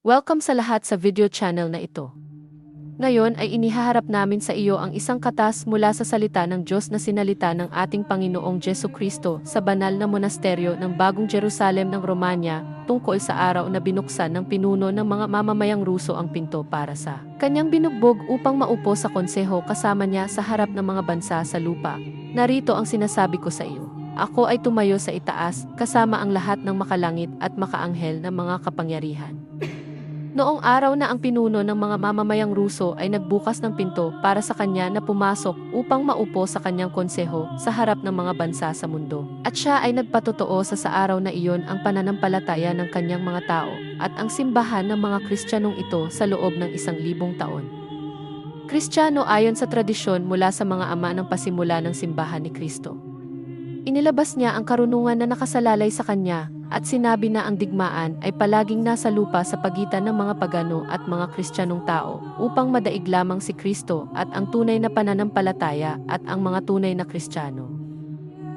Welcome sa lahat sa video channel na ito. Ngayon ay inihaharap namin sa iyo ang isang katas mula sa salita ng Diyos na sinalita ng ating Panginoong Jesucristo sa banal na monasteryo ng Bagong Jerusalem ng Romania tungkol sa araw na binuksan ng pinuno ng mga mamamayang Ruso ang pinto para sa kanyang binugbog upang maupo sa konseho kasama niya sa harap ng mga bansa sa lupa. Narito ang sinasabi ko sa iyo. Ako ay tumayo sa itaas kasama ang lahat ng makalangit at makaanghel na mga kapangyarihan. Noong araw na ang pinuno ng mga mamamayang Ruso ay nagbukas ng pinto para sa kanya na pumasok upang maupo sa kanyang konseho sa harap ng mga bansa sa mundo. At siya ay nagpatotoo sa araw na iyon ang pananampalataya ng kanyang mga tao at ang simbahan ng mga Kristiyanong ito sa loob ng 1,000 taon. Kristiyano ayon sa tradisyon mula sa mga ama ng pasimula ng simbahan ni Kristo. Inilabas niya ang karunungan na nakasalalay sa kanya at sinabi na ang digmaan ay palaging nasa lupa sa pagitan ng mga pagano at mga Kristiyanong tao upang madaig lamang si Kristo at ang tunay na pananampalataya at ang mga tunay na Kristiyano.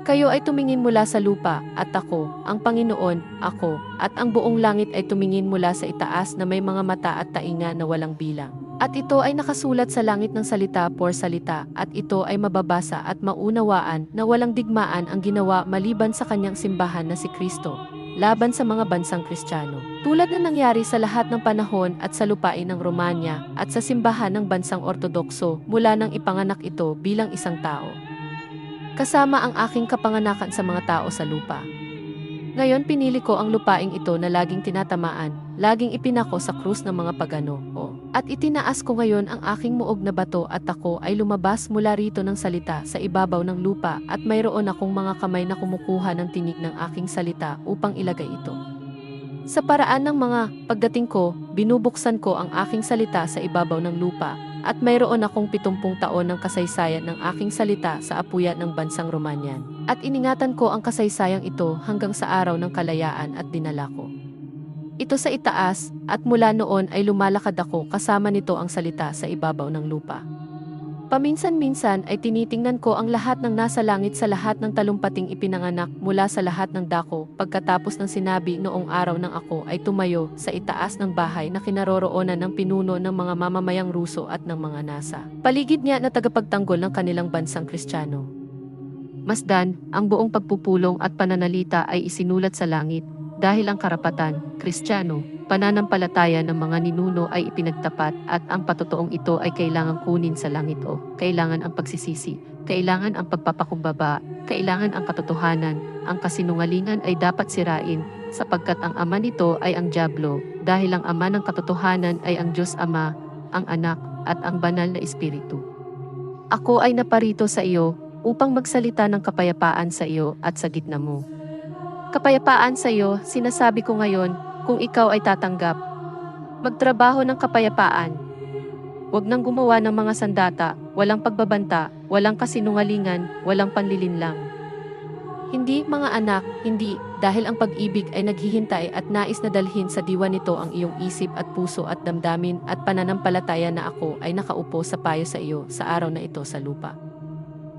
Kayo ay tumingin mula sa lupa at ako, ang Panginoon, ako, at ang buong langit ay tumingin mula sa itaas na may mga mata at tainga na walang bilang. At ito ay nakasulat sa langit ng salita por salita at ito ay mababasa at maunawaan na walang digmaan ang ginawa maliban sa kanyang simbahan na si Kristo, laban sa mga bansang Kristiyano. Tulad na nangyari sa lahat ng panahon at sa lupain ng Romanya at sa simbahan ng bansang Ortodokso mula nang ipanganak ito bilang isang tao. Kasama ang aking kapanganakan sa mga tao sa lupa. Ngayon pinili ko ang lupaing ito na laging tinatamaan, laging ipinako sa krus ng mga pagano, at itinaas ko ngayon ang aking muog na bato at ako ay lumabas mula rito ng salita sa ibabaw ng lupa at mayroon akong mga kamay na kumukuha ng tinig ng aking salita upang ilagay ito. Sa paraan ng mga pagdating ko, binubuksan ko ang aking salita sa ibabaw ng lupa at mayroon akong 70 taon ng kasaysayan ng aking salita sa apuyan ng bansang Romanian. At iningatan ko ang kasaysayang ito hanggang sa araw ng kalayaan at dinala ko ito sa itaas, at mula noon ay lumalakad ako kasama nito ang salita sa ibabaw ng lupa. Paminsan-minsan ay tinitingnan ko ang lahat ng nasa langit sa lahat ng talumpating ipinanganak mula sa lahat ng dako pagkatapos ng sinabi noong araw ng ako ay tumayo sa itaas ng bahay na kinaroroonan ng pinuno ng mga mamamayang Ruso at ng mga nasa paligid niya na tagapagtanggol ng kanilang bansang Kristiyano. Masdan, ang buong pagpupulong at pananalita ay isinulat sa langit. Dahil ang karapatan, Kristiyano, pananampalataya ng mga ninuno ay ipinagtapat at ang patotoong ito ay kailangang kunin sa langit kailangan ang pagsisisi, kailangan ang pagpapakumbaba, kailangan ang katotohanan, ang kasinungalingan ay dapat sirain, sapagkat ang ama nito ay ang dyablo, dahil ang ama ng katotohanan ay ang Diyos Ama, ang Anak, at ang Banal na Espiritu. Ako ay naparito sa iyo upang magsalita ng kapayapaan sa iyo at sa gitna mo. Kapayapaan sa iyo, sinasabi ko ngayon, kung ikaw ay tatanggap. Magtrabaho ng kapayapaan. Huwag nang gumawa ng mga sandata, walang pagbabanta, walang kasinungalingan, walang panlilinlang. Hindi, mga anak, hindi, dahil ang pag-ibig ay naghihintay at nais na dalhin sa diwa nito ang iyong isip at puso at damdamin at pananampalataya na ako ay nakaupo sa payo sa iyo sa araw na ito sa lupa.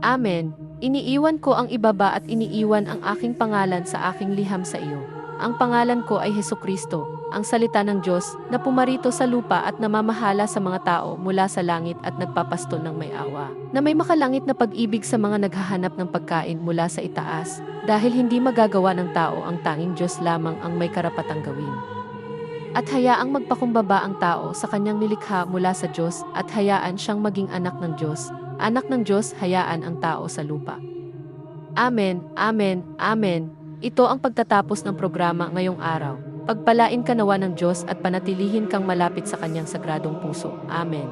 Amen. Iniiwan ko ang ibaba at iniiwan ang aking pangalan sa aking liham sa iyo. Ang pangalan ko ay Hesukristo, ang salita ng Diyos na pumarito sa lupa at namamahala sa mga tao mula sa langit at nagpapasto ng may awa. Na may makalangit na pag-ibig sa mga naghahanap ng pagkain mula sa itaas, dahil hindi magagawa ng tao ang tanging Diyos lamang ang may karapatang gawin. At hayaang magpakumbaba ang tao sa kanyang nilikha mula sa Diyos at hayaan siyang maging anak ng Diyos. Anak ng Diyos, hayaan ang tao sa lupa. Amen, amen, amen. Ito ang pagtatapos ng programa ngayong araw. Pagpalain ka nawa ng Diyos at panatilihin kang malapit sa kanyang sagradong puso. Amen.